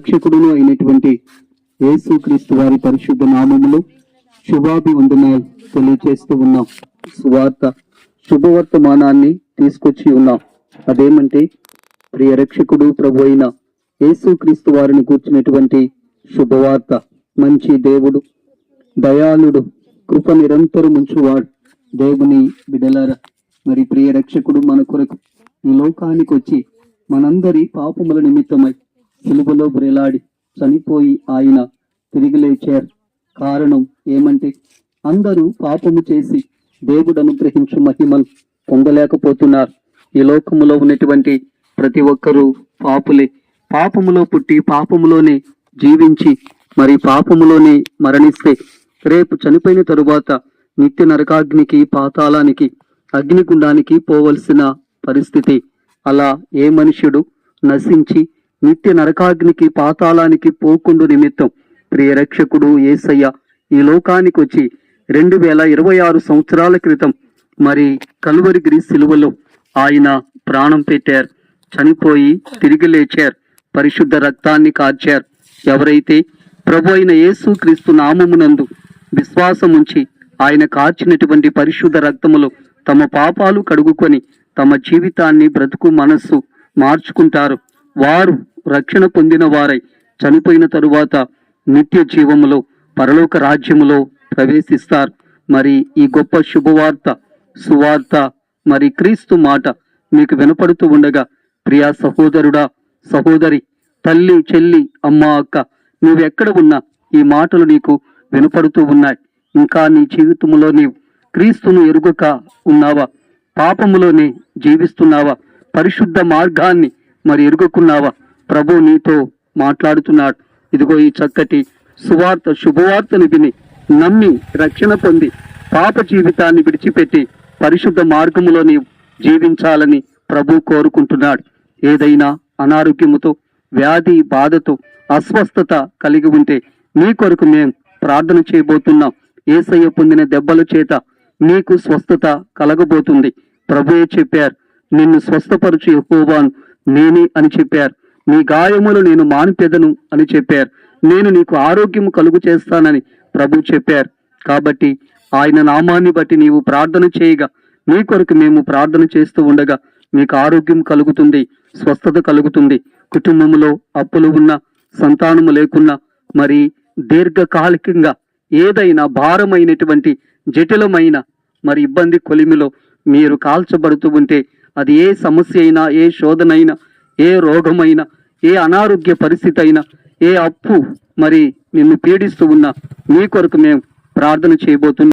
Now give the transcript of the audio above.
రక్షకుడును అయినటువంటి యేసుక్రీస్తు వారి పరిశుద్ధ నామములో శుభాభివందనాలు తెలియజేస్తూ ఉన్నాం. సువార్త శుభవర్తమానాన్ని తీసుకొచ్చి ఉన్నాం. అదేమంటే ప్రియ రక్షకుడు ప్రభు అయిన యేసుక్రీస్తు వారిని కూర్చున్నటువంటి శుభవార్త. మంచి దేవుడు, దయాళుడు, కృప నిరంతరం ఉంచువాడు. దేవుని బిడలారా, మరి ప్రియ రక్షకుడు మన కొరకు ఈ లోకానికి వచ్చి మనందరి పాపముల నిమిత్తమై సిలువలో బ్రేలాడి చనిపోయి ఆయన తిరిగి లేచారు. కారణం ఏమంటే అందరూ పాపము చేసి దేవుడు అనుగ్రహించు మహిమను పొందలేకపోతున్నారు. ఈ లోకములో ఉన్నటువంటి ప్రతి ఒక్కరూ పాపులే. పాపములో పుట్టి పాపములోనే జీవించి మరి పాపములోనే మరణిస్తే రేపు చనిపోయిన తరువాత నిత్య నరకాగ్నికి, పాతాళానికి, అగ్నిగుండానికి పోవలసిన పరిస్థితి. అలా ఏ మనుష్యుడు నశించి నిత్య నరకాగ్నికి, పాతాళానికి పోకుండు నిమిత్తం ప్రియ రక్షకుడు యేసయ్య ఈ లోకానికి వచ్చి 2026 సంవత్సరాల క్రితం మరి కల్వరిగిరి సిలువలో ఆయన ప్రాణం పెట్టారు, చనిపోయి తిరిగి లేచారు, పరిశుద్ధ రక్తాన్ని కార్చారు. ఎవరైతే ప్రభు అయిన యేసుక్రీస్తు నామమునందు విశ్వాసం ఉంచి ఆయన కార్చినటువంటి పరిశుద్ధ రక్తములో తమ పాపాలు కడుగుకొని తమ జీవితాన్ని, బ్రతుకు మనస్సు మార్చుకుంటారు, వారు రక్షణ పొందిన వారై చనిపోయిన తరువాత నిత్య జీవములో, పరలోక రాజ్యములో ప్రవేశిస్తారు. మరి ఈ గొప్ప శుభవార్త, సువార్త, మరి క్రీస్తు మాట మీకు వినపడుతూ ఉండగా ప్రియా సహోదరుడా, సహోదరి, తల్లి, చెల్లి, అమ్మ, అక్క, నువ్వెక్కడ ఉన్నా ఈ మాటలు నీకు వినపడుతూ ఉన్నాయి. ఇంకా నీ జీవితంలో నీవు క్రీస్తును ఎరుగక ఉన్నావా? పాపములోనే జీవిస్తున్నావా? పరిశుద్ధ మార్గాన్ని మరి ఎరుగకున్నావా? ప్రభు నీతో మాట్లాడుతున్నాడు. ఇదిగో ఈ చక్కటి సువార్త, శుభవార్తను విని నమ్మి రక్షణ పొంది పాప జీవితాన్ని విడిచిపెట్టి పరిశుద్ధ మార్గములో నీవు జీవించాలని ప్రభు కోరుకుంటున్నాడు. ఏదైనా అనారోగ్యముతో, వ్యాధి బాధతో, అస్వస్థత కలిగి ఉంటే నీ కొరకు మేము ప్రార్థన చేయబోతున్నాం. యేసయ్య పొందిన దెబ్బల చేత నీకు స్వస్థత కలగబోతుంది. ప్రభువే చెప్పారు, నిన్ను స్వస్థపరచు యెహోవాను నేనే అని చెప్పారు. నీ గాయములు నేను మానిపెదను అని చెప్పారు. నేను నీకు ఆరోగ్యము కలుగు చేస్తానని ప్రభు చెప్పారు. కాబట్టి ఆయన నామాన్ని బట్టి నీవు ప్రార్థన చేయగా నీ కొరకు మేము ప్రార్థన చేస్తూ ఉండగా మీకు ఆరోగ్యం కలుగుతుంది, స్వస్థత కలుగుతుంది. కుటుంబంలో అప్పులు ఉన్నా, సంతానము లేకున్నా, మరి దీర్ఘకాలికంగా ఏదైనా భారమైనటువంటి జటిలమైన మరి ఇబ్బంది కొలిమిలో మీరు కాల్చబడుతూ ఉంటే, అది ఏ సమస్య అయినా, ఏ శోధనైనా, ఏ రోగమైనా, ఏ అనారోగ్య పరిస్థితి అయినా, ఏ అప్పు మరి నిన్ను పీడిస్తూ ఉన్నా నీ కొరకు మేము ప్రార్థన చేయబోతున్నాం.